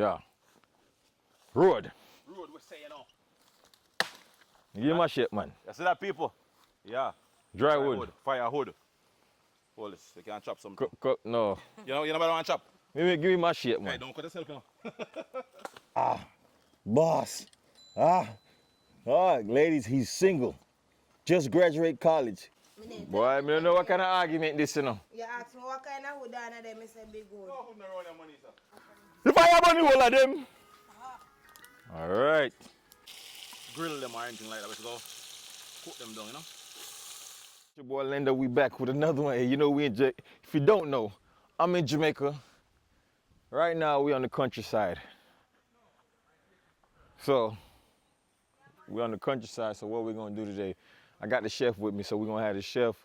Yeah. Road. Road, we say, you know. Give me my shit, man. You see that, people? Yeah. Dry wood. Firewood. Hold this. You can chop something. No. You know about to chop? Give me my shit, man. Hey, don't cut yourself now. Boss. Ladies, he's single. Just graduate college. Boy, I don't know what kind of argument this, you know. You ask me what kind of wood on them, I say big wood. Oh, no run your money, sir. If I have money, all of them. All right. Grill them or anything like that. Let's go cook them down, you know. Your boy Linda, we back with another one. Hey, you know, if you don't know, I'm in Jamaica. Right now, we on the countryside. So, we're on the countryside, so what we're gonna do today, I got the chef with me, so we're gonna have the chef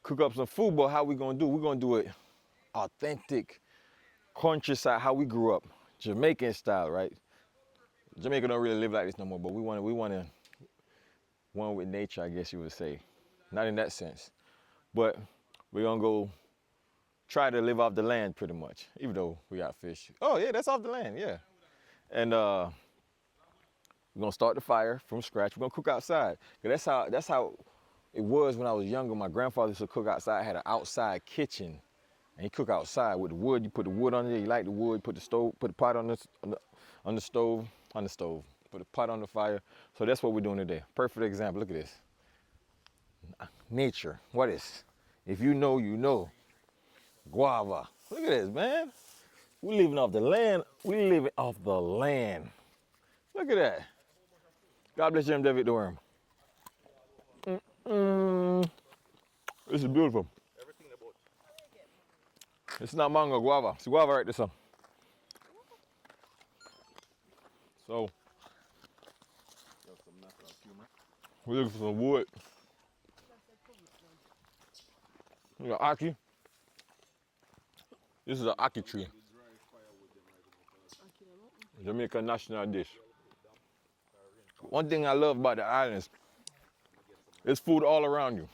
cook up some food, but how we gonna do? We're gonna do it authentic, countryside, how we grew up, Jamaican style, right? Jamaica don't really live like this no more, but we want one with nature, I guess you would say. Not in that sense, but we're gonna go try to live off the land pretty much, even though we got fish. Oh yeah, that's off the land, yeah. And we're gonna start the fire from scratch. We're gonna cook outside. That's how it was when I was younger. My grandfather used to cook outside. I had an outside kitchen, and he cook outside with the wood. You put the wood on there. You light the wood. You put the pot on the stove. Put the pot on the fire. So that's what we're doing today. Perfect example. Look at this. Nature. What is? If you know, you know. Guava. Look at this, man. We living off the land. We living off the land. Look at that. God bless you, David the worm. This is beautiful. Everything about. It's not mango, guava. It's guava right there, son. So, we're looking for some wood. We got aki. This is an aki tree. Jamaican national dish. One thing I love about the islands, there's food all around you.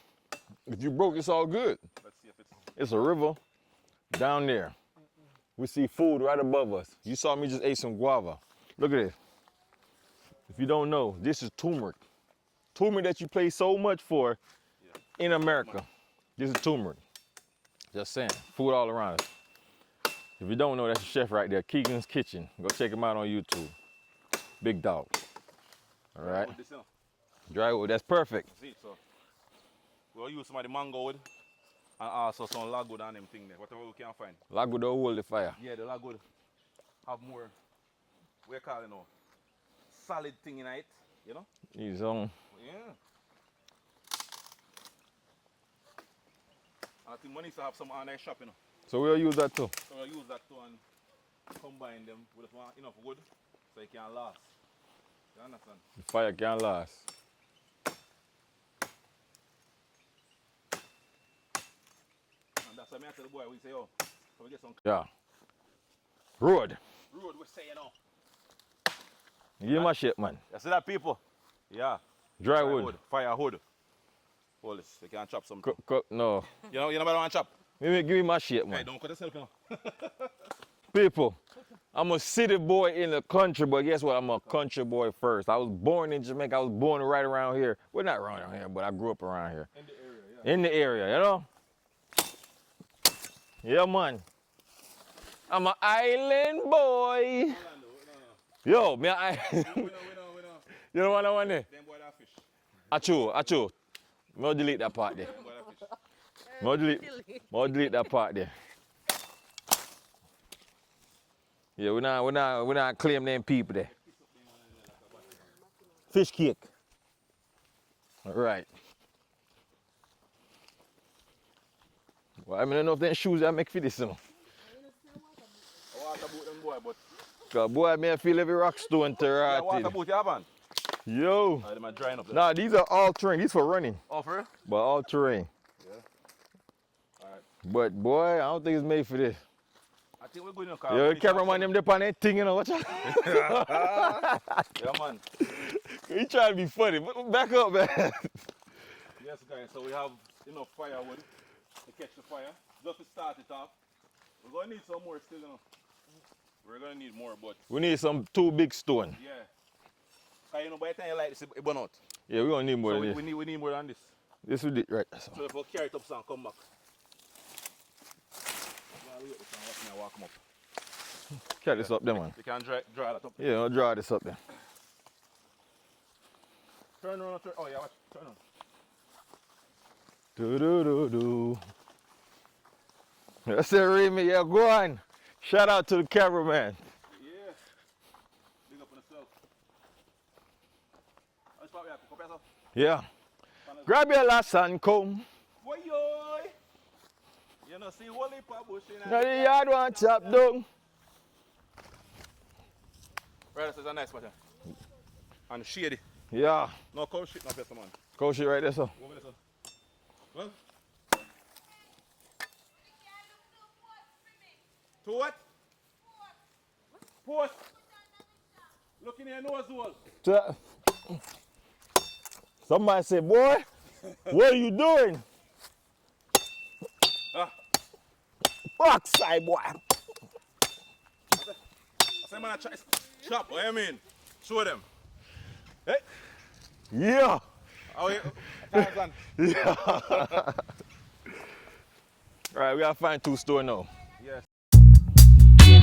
If you broke, it's all good. Let's see if It's a river down there. We see food right above us. You saw me just ate some guava. Look at this. If you don't know, this is turmeric. Turmeric that you pay so much for in America. This is turmeric. Just saying, food all around us. If you don't know, that's the chef right there, Keegan's Kitchen. Go check him out on YouTube. Big dog. All right. Dry wood, that's perfect. See, so we'll use some of the mango wood and also some logwood and them thing there, whatever we can find. Logwood will hold the fire. Yeah, the logwood have more, we call it now, solid thing in it, you know? He's on. Yeah. And I think money to have some on their shop, you know. So we'll use that too. So we'll use that too and combine them with enough wood so it can last. You understand? The fire can't last. And that's why I tell the boy, we say, oh, so we get some. Yeah. Road. Road, we say, you know. Give me my shit, man. You see that, people? Yeah. Dry wood. Firewood. Hold this. You can chop something. No. You know about to chop? Give me my shit, man. Hey, don't cut yourself now. People, I'm a city boy in the country, but guess what? I'm a country boy first. I was born in Jamaica. I was born right around here. Well, not around here, but I grew up around here. In the area, yeah. In the area, you know? Yeah, man. I'm an island boy. Yo, me, We know. you know what I want there? Them boy that fish. Achu. I'll delete that part there. Them boy that fish. I'll delete that part there. Yeah, we're not claiming them people there. Fish cake. All right. Well, I mean, I don't know if them shoes that make fit this, you know. I want about them boy, but. Cause boy, I feel every rock stone to Yeah, right. what about your van? Yo. Them are drying up there. Nah, these are all terrain. These for running, Oh, for real? but all terrain. Yeah. Alright. But boy, I don't think it's made for this. I think we're good in the car. Yo, cameraman, them dip on that thing, you know, watch out. Yeah, man. He trying to be funny. Back up, man. Yes, guys, so we have enough firewood to catch the fire. Just to start it off. We're going to need some more still, you know. We're gonna need more, but We need some 2 big stone. yeah. Cause you know by the time you like this, it burn out. Yeah, we're gonna need more So than this. we need more than this. This we did right. So. So if we carry it up and come back. While we wait this and watch me walk 'em up. Carry this up there, man. You can draw that up. Yeah, I'll draw this up there. Turn around, turn. Oh yeah, watch. Turn around. Do do do do. That's it, Remy. Yeah, go on. Shout out to the cameraman. Yeah. Big up on yourself. Let's pop up yourself. Yeah. Grab your lass and come. Boy, yo. You know, see Wally Pop bush in Now the yard want chop down. Right, this is a nice spot. And shady. Yeah. No cow shit, no pest, man. Go shit right there, so. Go over there, sir. Well. To what? Post. Look in your nose hole. Somebody said, boy, what are you doing? Ah. Backside, boy. I say, man, chop. What do you mean? Show them. Hey. Yeah. Oh, yeah. Tarzan. Yeah. All right, we gotta find 2 stone now. Yes. We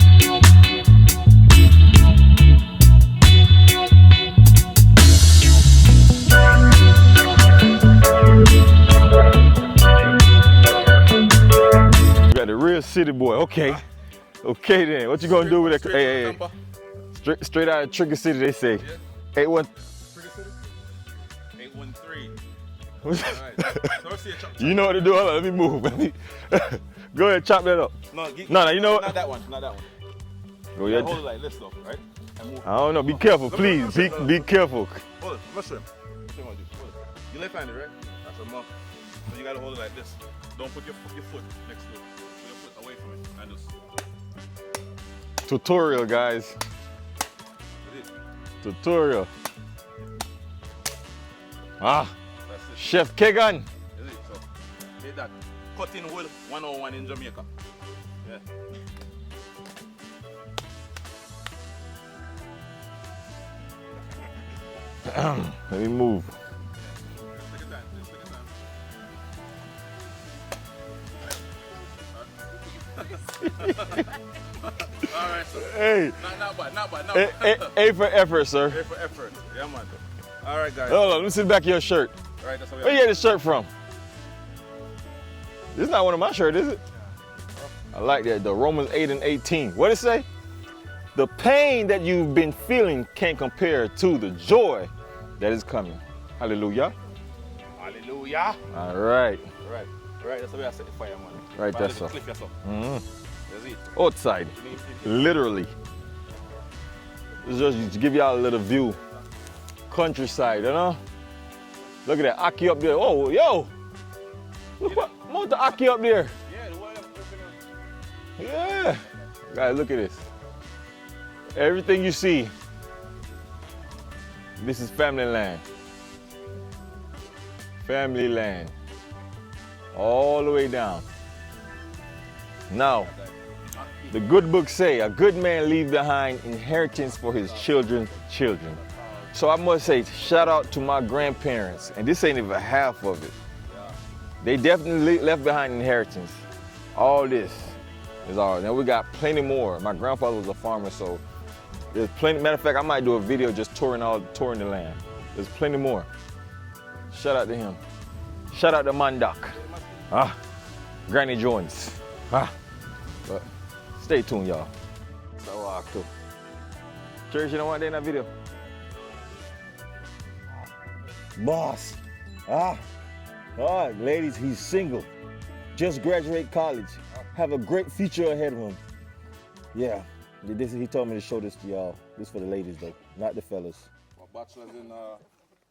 got the real city boy. Okay. Okay then. What you gonna do with it? Hey. Straight out of Trigger City, they say. Yeah. 81. Trigger City? 813. All right. So let's see a chop. You know what to do. Hold on, let me move. Go ahead, chop that up. No, No, you know what? Not that one. Not that one. Go Yeah, ahead. hold it like this, though, right? And move. I don't know. Be careful, please. Be careful. Hold it. Let's show him. Show him what to do. Hold it. You left-handed, right? That's a mouth. So you gotta hold it like this. Don't put your foot next to it. Put your foot away from it. And just. Tutorial, guys. That's it. Tutorial. Ah, That's it. Chef Kegan. That's it. So hit that. Cutting wood 101 in Jamaica. Yeah. Let me move. Take your time. Just take your time. All right, so Hey, not bad. A for effort, sir. A for effort. Yeah, man. All right, guys. Hold on, let me see the back of your shirt. All right, that's how we Where you get this shirt from? This is not one of my shirts, is it? I like that though. Romans 8:18. What it say? The pain that you've been feeling can't compare to the joy that is coming. Hallelujah. Hallelujah. All right. Right. That's how we set the fire, man. Right, By that's the so. cliff, yes, sir. That's it. Outside. Literally. This is just to give y'all a little view. Countryside, you know? Look at that Aki up there. Oh, yo! Look what Mount Aki up there. Yeah, the water. Yeah. Guys, look at this. Everything you see, this is family land. Family land. All the way down. Now, the good book say, a good man leaves behind inheritance for his children's children. So I must say, shout out to my grandparents, and this ain't even half of it. They definitely left behind inheritance. All this is ours. Now we got plenty more. My grandfather was a farmer, so there's plenty. Matter of fact, I might do a video just touring the land. There's plenty more. Shout out to him. Shout out to Mandak. Granny Jones. But stay tuned, y'all. So cool. Church, you know what they in that video? Boss. Ladies, he's single. Just graduate college. Have a great future ahead of him. Yeah. He told me to show this to y'all. This for the ladies though, not the fellas. My bachelor's in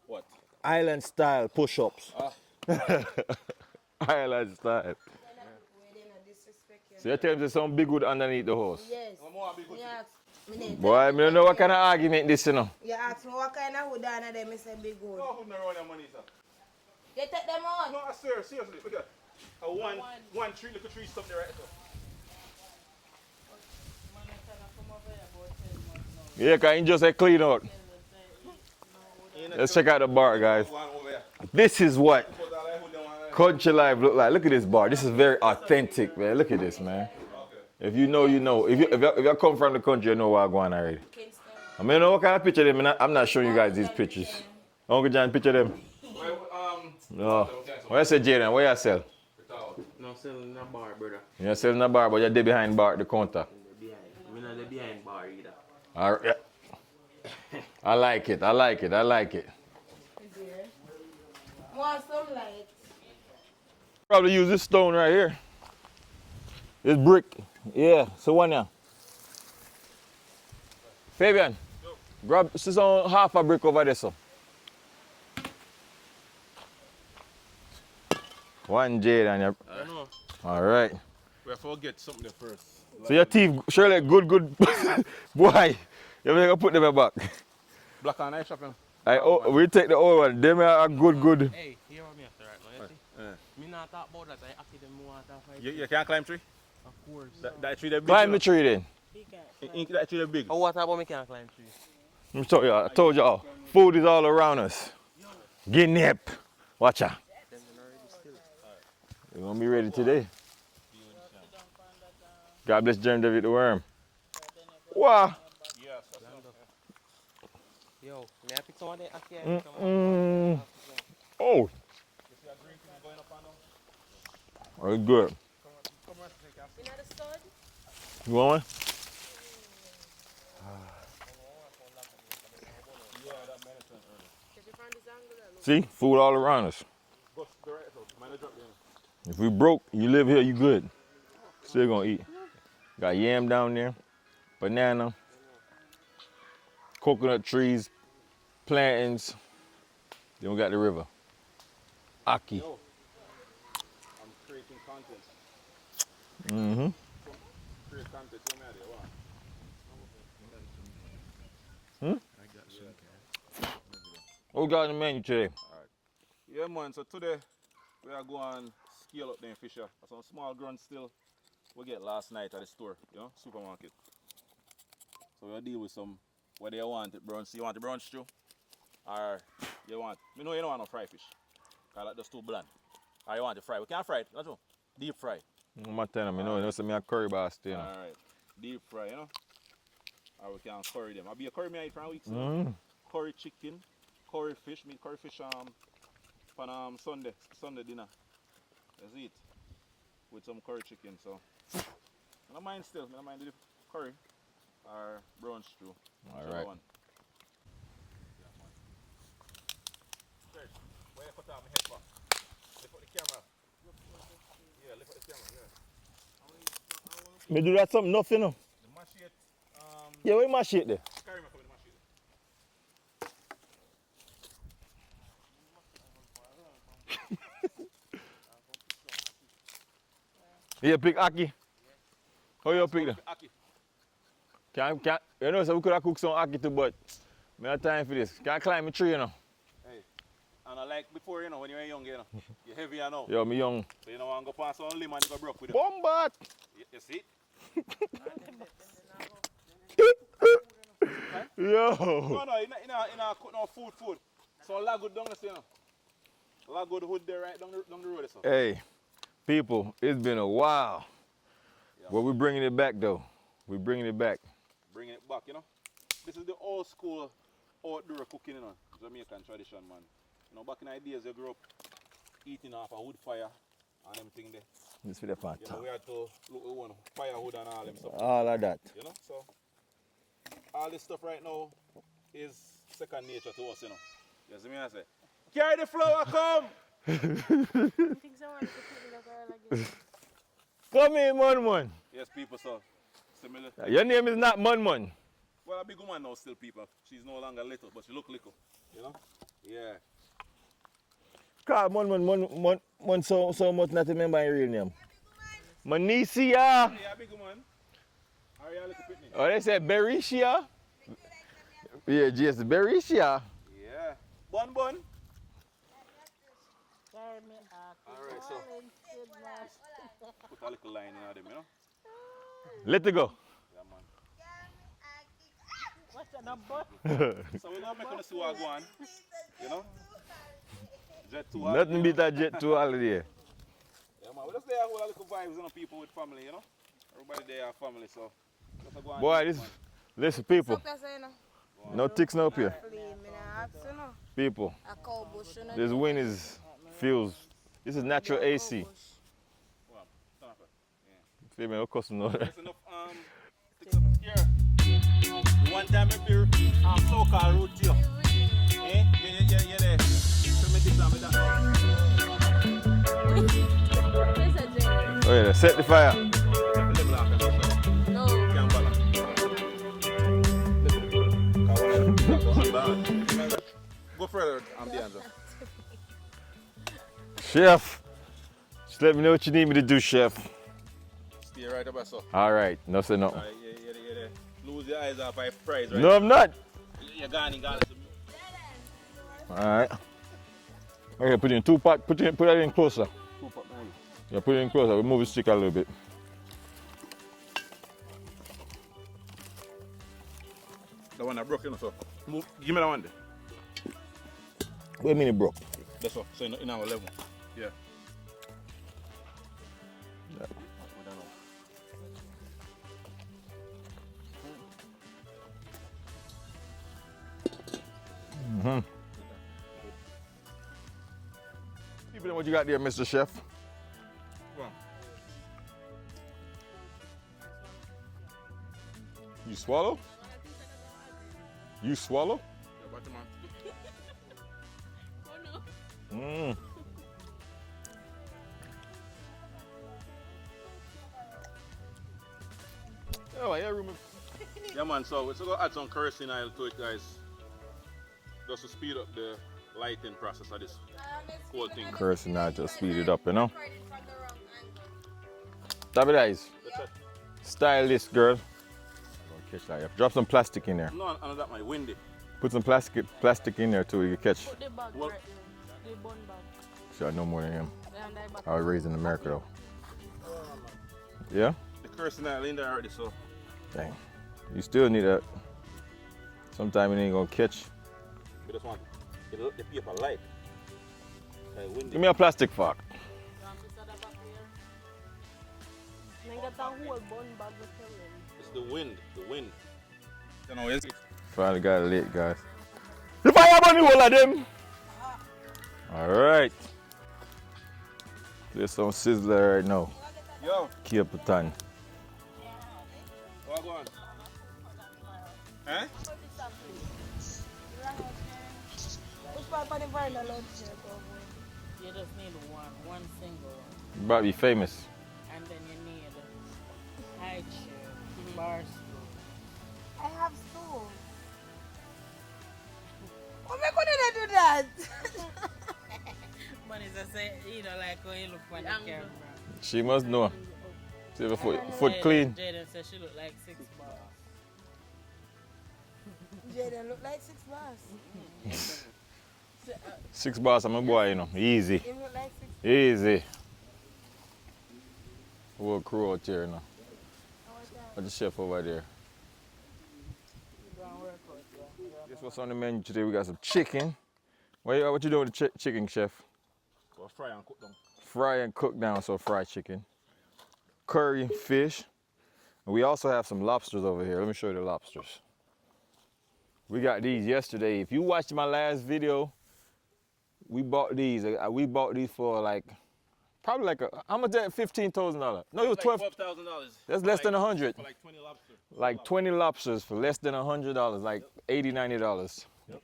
what? Island style push-ups. Island style. So you're telling me there's some big wood underneath the horse? Yes. Boy, I don't know what kind of argument this, you know. You ask me what kind of wood under them, I say big wood. No, who around your money, sir? You take them on. No, seriously. Look at a one tree, little tree stuff there right there. Yeah, cause he just said clean out. Let's check out the bar, guys. This is what country life look like. Look at this bar. This is very authentic, man. Look at this, man. If you know, you know. If you come from the country, you know where I'm going already. I mean, what kind of picture them? I'm not showing you guys these pictures. Uncle John, picture them. No. What you say, Jaden? What you sell? No selling in a bar, brother. You're selling a bar, but you're there behind bar, the counter. I'm not the behind bar either. All right. Yeah. I like it. I like it. I like it. Want some light? Probably use this stone right here. This brick. Yeah, so one now. Fabian, grab this on half a brick over there, so. One jade on your. I don't know. All right. We have to get something there first. So your teeth, surely good. Boy, you're going to put them back. Black and ice shopping. We take the old one. Them are good. Hey, hear what me after right now, you see? Me not talk about that, I actually them want to fight. You can't climb tree? Of course. That tree that big. Climb the tree then. That tree that big. Oh, what about me can't climb tree? I told y'all, food is all around us. Get nip. Watch out. We're going to be ready today. God bless Jeremy David the worm. Wow. Yo, may I pick some of that? Oh. Very good. You want one? See, food all around us. If we broke, you live here, you good. Still gonna eat. Got yam down there, banana, coconut trees, plantains. Then we got the river. Aki. Yo, I'm creating content. Mm-hmm. Create content. Tell me how they want. What we got on the menu today? Yeah, man. So today we are going scale up them fish. Some small grunt still we get last night at the store, you know, supermarket. So we'll deal with some what they want it brunch. You want the brunch too? Or you want you don't want no fry fish. Cause that's too bland. Or you want the fry. We can't fry it, that's all. Deep fry. I'm not telling you, you know, me a curry bar still. Alright. Deep fry, you know? Or we can curry them. I'll be a curry me I eat for a week. So. Curry chicken, curry fish, meat curry fish on Sunday dinner. That's it. With some curry chicken, so I don't mind still. I don't mind the curry or brunch too. Alright. Where you cut out my head for? Lift up the camera. Yeah, lift up the camera, yeah. Me do that something enough, you know. The machete, Yeah, where my shit there? carry me for the machete. You pick Aki? How you pick them? Aki. You know, so we could have cooked some Aki too, but I have time for this. Can't climb a tree, you know. Hey, and I like before, you know, when you were young, you know, you're heavy, you know. Yo, me young. So you know, I go past on limb and you go broke with it. Bombat! You see? Yo! No, you know, cook no food. So a lot good down there, you know. A lot good hood there right down the road, so. Hey, people, it's been a while. Yeah. Well, we're bringing it back, though. We're bringing it back. Bringing it back, you know. This is the old school outdoor cooking, you know. Jamaican tradition, man. You know, back in the days, you grew up eating off a wood fire and everything there. This for the fun. You know, we had to look at one firewood and all them stuff. All of that. You know, so all this stuff right now is second nature to us, you know. You see me I say, carry the flower, come! Come here, Mun. Yes, people, so similar. Your name is not Mun. Well, a big woman now still, people. She's no longer little, but she look little. You know? Yeah. God, Mun so much not remember my real name. Manicia. Yeah, big woman. How are you little pitney? Oh, they said Berisha. Yeah, just Berisha. Yeah. Bun. Alright, so put a little line in them, you know? Let it go. Yeah, man. So we're gonna make us see what go on. You know? Jet 2 Nothing beat that Jet 2 holiday. Yeah, man. We just there whole little vibes, you know, people with family, you know? Everybody there have family, so just go on. Boy, this listen people. Suck us, you know. No ticks no up here. Flame, me nah ask you, no. People. A cow bush, you know. This wind feels. This is natural AC. Wow. Turn off it. Feel me? No custom no. There's enough sticks up here. The one time up here, so-called root here. Eh? Yeah, there. So me dig down with that now. Oh yeah, set the fire. Level off and stuff. No. Can't balance. Go further, I'm the answer. Chef. Just let me know what you need me to do, chef. Stay right up, so. All right. No say no. Yeah. Lose your eyes off by prize, right? No, I'm not. You're gone. All right. Okay, put it in 2 pot. Put that in closer. Yeah, put it in closer. We move the stick a little bit. The one that broke, you know, so. Move. Give me that one there. Wait a minute, bro. That's all. So in our level. Yeah. Keep it in what you got there, Mr. Chef. Well, You swallow? You swallow? yeah, but man. Mmm. Oh, yeah, room. Yeah, man. So we're gonna add some kerosene oil to it, guys, just to speed up the lighting process of this whole thing. Cursing now to speed it up, you know? Top it eyes. That's it. Style this, girl. Catch that. Drop some plastic in there. No, and that might windy. Put some plastic in there too. You can catch. Put the bag What? right there. The bun bag. Sure, I know more than him. And I back. I was raised in America though. Yeah? The kerosene oil in there already, so. Dang. You still need that. Sometime it ain't gonna catch. We just want the paper light. Like windy. Give me a plastic fork. It's the wind. You know, it's Finally got it lit, guys. The fire burn all of them. Alright. There's some sizzler right now. yo. Keep a ton. What going? Eh? Which part of the burn alone? You just need one single one. You about to be famous. And then you need high chair, bar stool. I have stool. What am I gonna do that? But it's a say, you know, like when you look on the camera. She must know. See the foot clean. Jaden said she look like 6 bars. Jaden look like 6 bars. 6 bars, I'm a boy, you know. Easy. Him look like 6 Easy. Whole crew out here, you know. What's the chef over there? Guess what's on the menu today? We got some chicken. What you doing with the chicken, chef? Go fry and cook them. Fry and cook down, so fried chicken. Curry, fish. And we also have some lobsters over here. Let me show you the lobsters. We got these yesterday. If you watched my last video, we bought these. We bought these for like, probably like how much that? $15,000. No, it was Like $12,000. That's less than 100. For like 20 lobsters. Like 20 lobsters for less than $100, like $80, $90. Yep.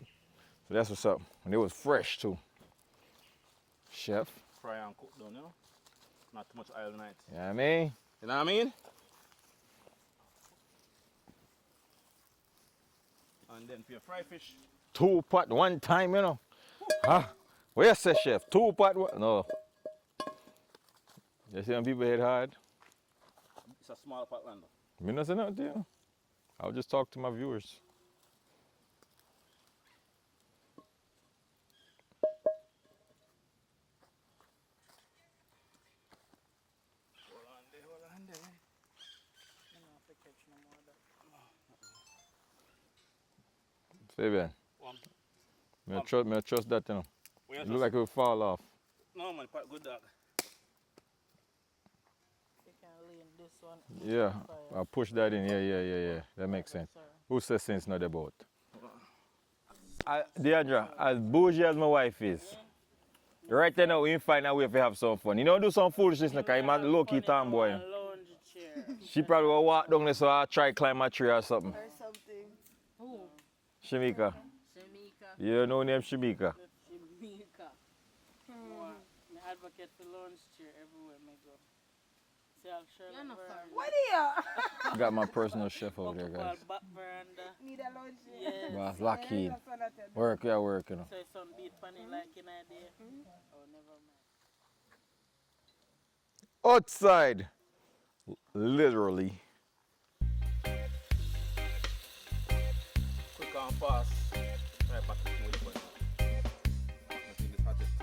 So that's what's up. And it was fresh too. Chef. Fry and cook them, you know? Not too much oil tonight. You know what I mean? You know what I mean? And then for your fry fish, 2 pot one time, you know. Huh? What you say, chef? 2 pot one? No. You see when people hit hard? it's a small pot land. Me not say nothing to you. I'll just talk to my viewers. Hold on there. You know, if you catch no more of that. Fabian, me trust that, you know. It look like it will fall off. No man, quite good dog. You can lean this one. Yeah, I'll push that in. Yeah. That makes sense. Who says sense not about? Deandra, as bougie as my wife is, right now we find a way to have some fun. You know, do some foolishness because I'm a low-key tomboy. Lounge chair. She probably will walk down there so I'll try climb a tree or something. Or something. Who? Shamika. Jamaica. You don't know name Shamika? Jamaica. I advocate for lounge chair everywhere I go. See, I'll share the veranda. What here? Got my personal chef over there, guys. Back veranda. Need a lunch. Yes. Well, lucky. Work, you know. So some beat funny like in idea. Oh, never mind. Outside, literally. Quick and fast. Right back to the point. Nothing is hottest.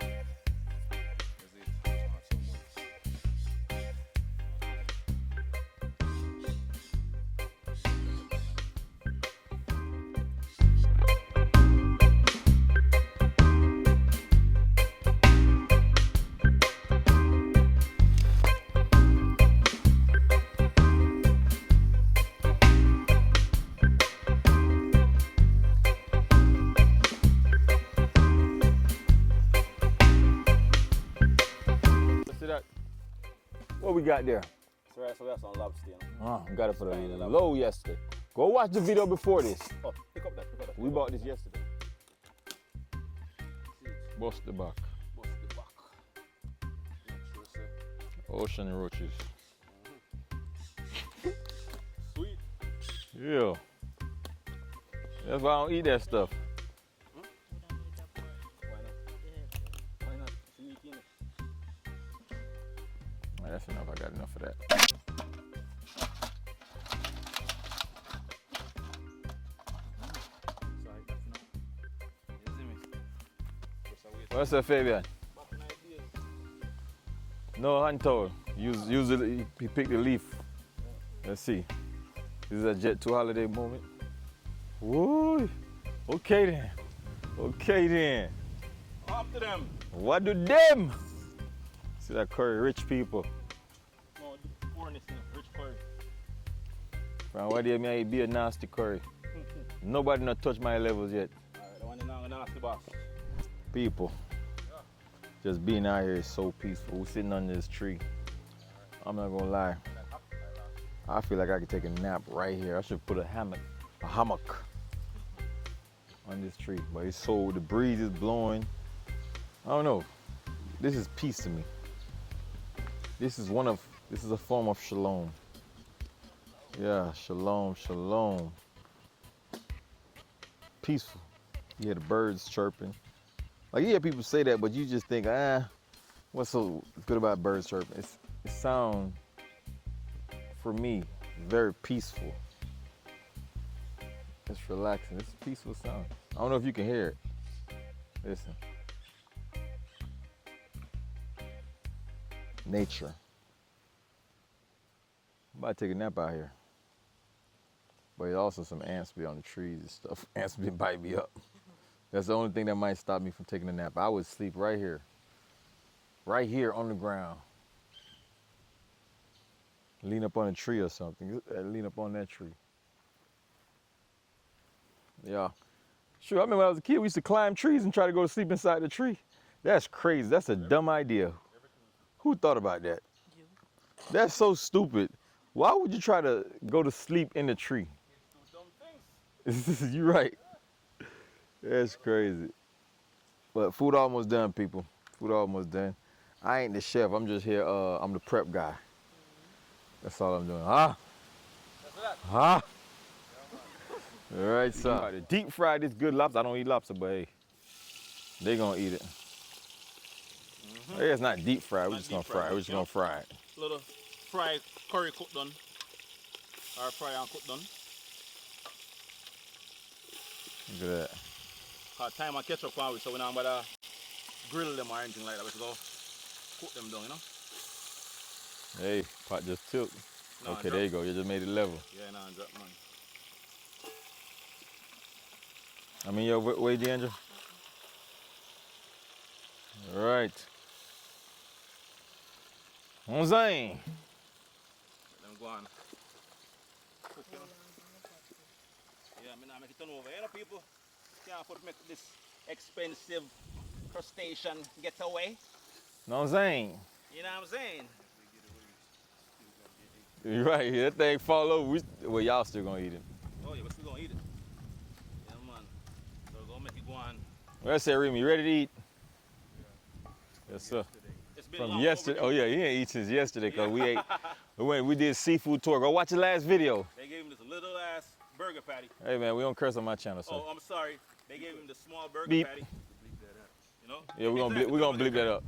Is it? Not so much. See that? What we got there? So right, so we have some lobster, you know. Got it for the low yesterday. Go watch the video before this. Oh, pick up that. We bought this yesterday. Bust the back. Bust the back. Make sure, sir. Ocean roaches. Sweet. Yeah. That's why I don't eat that stuff. Why not? Why not? Sneak in. Right, that's enough. I got enough of that. Sorry, that's enough. You see me? Just a wait. What's up, Fabian? Back in ideas. No hand towel. Use it. He picked the leaf. Let's see. This is a Jet 2 holiday moment. Woo! Okay then. Okay then. Up to them. What do them? See that curry, rich people. No, the poorness in rich curry. From what do you mean I be a nasty curry? Nobody not touch my levels yet. Alright, the one in the nasty boss. People. Just being out here is so peaceful. We're sitting under this tree. I'm not gonna lie. I feel like I could take a nap right here. I should put a hammock on this tree. But it's so, the breeze is blowing. I don't know. This is peace to me. This is a form of shalom. Yeah, shalom, shalom. Peaceful. You hear the birds chirping. Like, you hear people say that, but you just think, what's so good about birds chirping? It sounds, for me, very peaceful. It's relaxing. It's a peaceful sound. I don't know if you can hear it. Listen. Nature. I'm about to take a nap out here. But there's also some ants be on the trees and stuff. Ants be bite me up. That's the only thing that might stop me from taking a nap. I would sleep right here. Right here on the ground. Lean up on a tree or something. Lean up on that tree. Yeah. Sure, I remember when I was a kid, we used to climb trees and try to go to sleep inside the tree. That's crazy. That's a dumb idea. Who thought about that? You. That's so stupid. Why would you try to go to sleep in the tree? It's two dumb things. You're right. That's crazy. But food almost done, people. Food almost done. I ain't the chef. I'm just here. I'm the prep guy. That's all I'm doing. Huh? Huh? All right, so to deep fry this good lobster. I don't eat lobster, but hey, they gonna eat it. Hey, it's not deep fried. We're just gonna fry it. We're just gonna fry it. Little fry curry cooked done. Or fry and cooked done. Look at that. Time and ketchup on we, so we don't bother grill them or anything like that. We just go cook them down, you know? Hey, pot just tilt. No, Okay, drop. there you go. You just made it level. Yeah, no, drop man. I mean your way, Deandra? All right. On Zane. Let them go on. Cook, you know? Yeah, I mean, I make it turn over. You know, people can't afford to make this expensive crustacean get away. No Zane. You know what I'm saying? You're right. That thing fall over. Well, y'all still gonna eat it. Oh, yeah, we're still gonna eat it. Yeah, man. So we're gonna make it go on. Well, say Remy, you ready to eat? Yes, sir. It's been From long yesterday. Oh overdue. yeah, he ain't eat since yesterday because we ate. We did seafood tour. Go watch the last video. They gave him this little ass burger patty. Hey man, we don't curse on my channel, so. Oh, I'm sorry. They gave him the small burger Beep. patty. You know? Yeah, we're gonna bleep that up.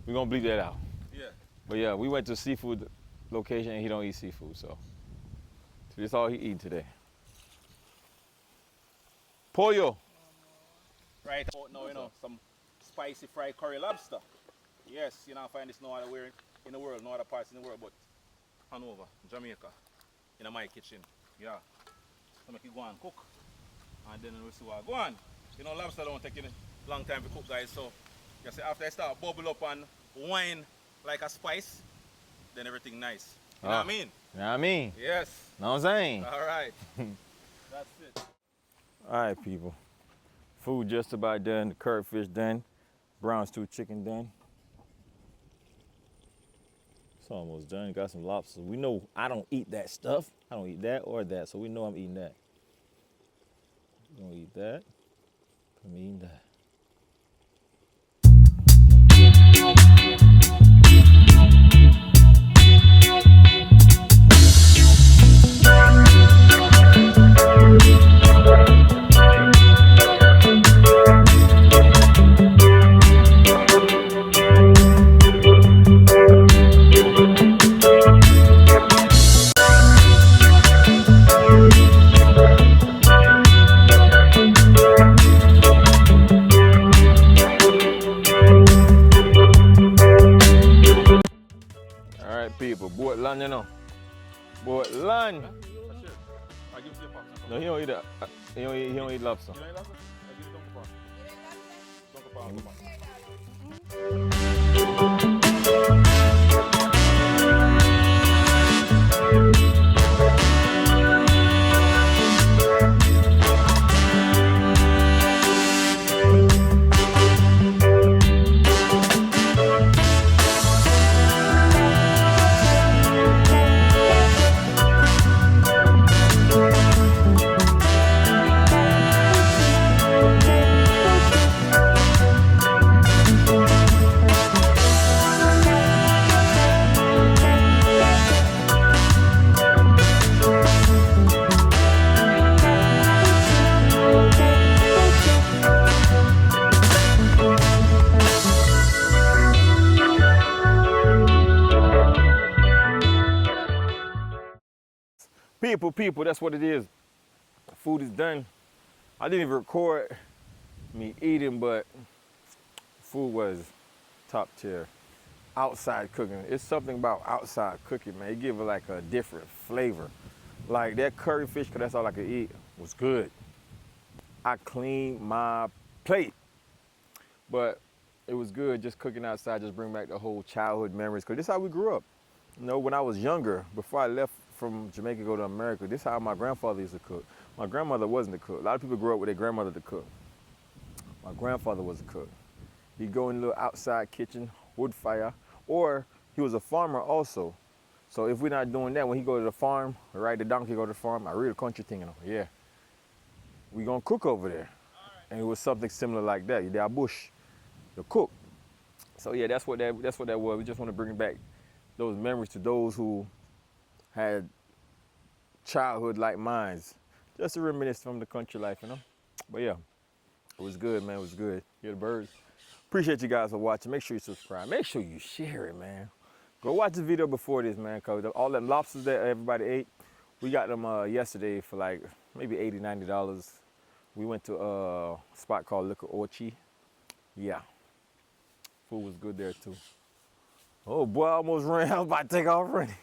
We're gonna bleep that out. Yeah. But yeah, we went to a seafood location and he don't eat seafood, so that's all he eating today. Pollo. Right out now, you know, some spicy fried curry lobster. Yes, you know, I find this no other where in the world, no other parts in the world, but Hanover, Jamaica, in my kitchen. Yeah. So make it go and cook. And then we'll see what go on. You know, lobster don't take a long time to cook, guys. So you see, after I start bubble up and wine like a spice, then everything nice. You know what I mean? You know what I mean? Yes. Know what I'm saying? All right. That's it. All right, people. Food just about done. The curry fish done. Brown stew chicken done. It's almost done. Got some lobsters. We know I don't eat that stuff. I don't eat that or that, so we know I'm eating that. I'm gonna eat that. I'm eating that. All right, people. Boat land, you know. Boat land. That's it. I give you a box. No, he don't eat that. He don't eat lobster. You know lobster? I give you Dunker Pound. Dunker Pound. People, that's what it is. Food is done. I didn't even record me eating, but food was top tier. Outside cooking. It's something about outside cooking, man. It gives it like a different flavor. Like that curry fish, because that's all I could eat, was good. I cleaned my plate. But it was good just cooking outside, just bring back the whole childhood memories, because this is how we grew up. You know, when I was younger, before I left from Jamaica to go to America, this is how my grandfather used to cook. My grandmother wasn't a cook. A lot of people grew up with their grandmother to cook. My grandfather was a cook. He'd go in a little outside kitchen, wood fire, or he was a farmer also. So if we're not doing that, when he go to the farm, ride the donkey, go to the farm, I read a country thing, you know, yeah. We gonna cook over there. And it was something similar like that. They're bush, the cook. So yeah, that's what that was. We just want to bring back those memories to those who had childhood like mine. Just to reminisce from the country life, you know. But yeah, it was good, man. It was good. Hear the birds. Appreciate you guys for watching. Make sure you subscribe. Make sure you share it, man. Go watch the video before this, man, because all them lobsters that everybody ate, we got them yesterday for like maybe $80, $90. We went to a spot called Liquor Orchie. Yeah. Food was good there too. Oh boy, I almost ran. I was about to take off running.